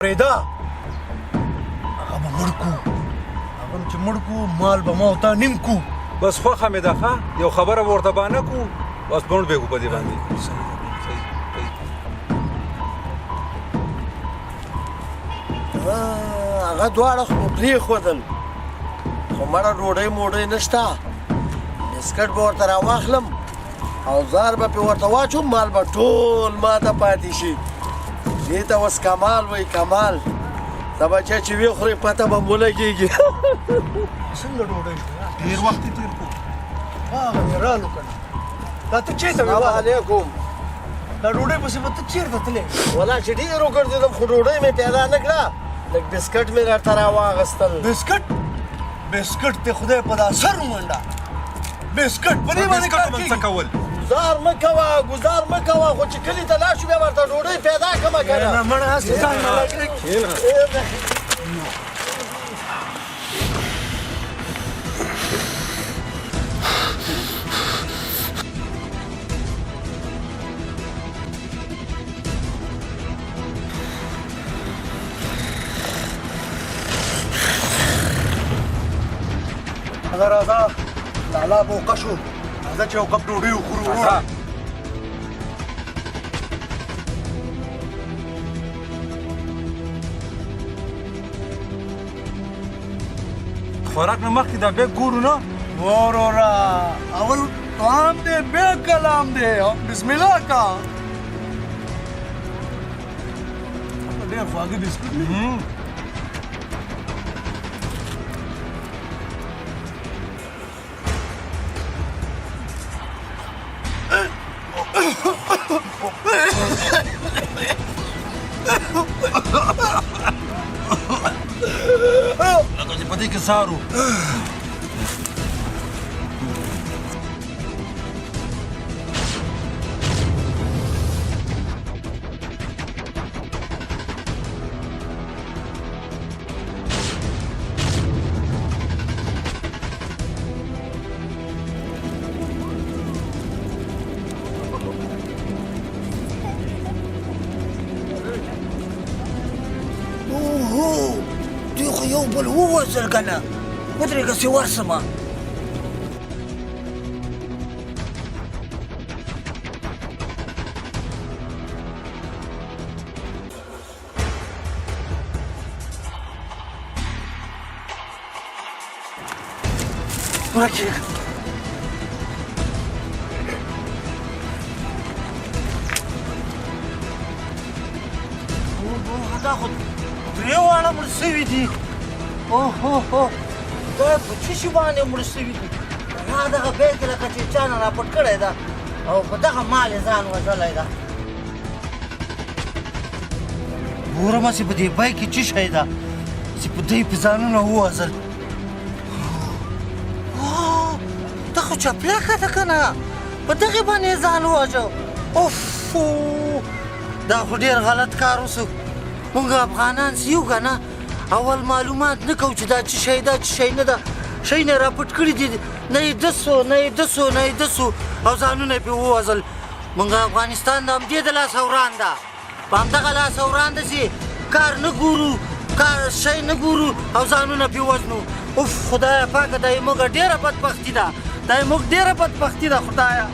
پرېږده هغه به مړ کړو هغه چې مړ کړو مال به ما او تا نیم کړو بس خوښه مې ده ښه یو خبره به ورته بانه کړو بس بڼ به یې کړو په دې باندې هغه دواړه خو پرېښودل خو مړه ډوډۍ موډۍ نشته بسکټ به ورته راواخلم او زار به پې ورته واچوم مال به ټول ما ته پاتې شي دې ته اوس کمال وایي کمال دا بچی چې ویې خورې پته به مو لګېږي څنګه ډوډۍ ډېر وخت یې تېر کړو هغه مې رالو که نه دا ته چېرته وې السلام علیکم دا ډوډۍ پسې به ته چېرته تلې والله چې ډېر وګرځېدم خو ډوډۍ مې پیدا نه کړه لږ بسکټ مې راته راواغېستل بسکټ بسکټ ته خدای په دا سر ومنډه بسکټ په دې باندې کار کېږي ګزار مه کوه ګزار مه کوه خو چې کلي ته لاړ شو بیا ورته ډوډۍ پیدا کړمه که نه مړه هسې ځان نه راځه لالا به وقه شو راځه چې یو کپ ډوډۍ وخورو وروره خوراک نه مخکې دا بیګ ګورو نه وروره اول طعام دی بیا کلام دی بسم الله کا ډېر خواږه بسکټ دی لکه چې په دې کې سارو دوی خو یو بل ووژل که نه ودرېږه چې ورسمه ورکېږه دا خو درې واړه مړه سوي دي اوهو دا په څه شي باندې مړه سوي دي ما دغه بیګ یې لکه چې چا نه راپټ کړی ده او په دغه مال یې ځان وژلی ده ګورم چې په دې بیګ کې څه شی ده چې په دوی په ځانونه ووژل دا خو چاپلاکه ده که نه په دغې باندې یې ځان وواژه اوفو دا خو ډېر غلط کار وسو مونږ افغانان سیو که نه اول معلومات نه کوو چې دا څه شی ده څه شی نه ده شی نه یې راپټ کړي دي نه یې دسو نه یې دسو نه یې دسو او ځانونه یې پرې ووژل مونږ افغانستان د همدې د لاس وران ده په همدغه لاس وران ده چې کار نه ګورو کار شی نه ګورو او ځانونه پرې وژنو اوف خدایه پاکه دا یې موږ ډېره بدبختي ده دا یې موږ ډېره بدبختي ده خدایه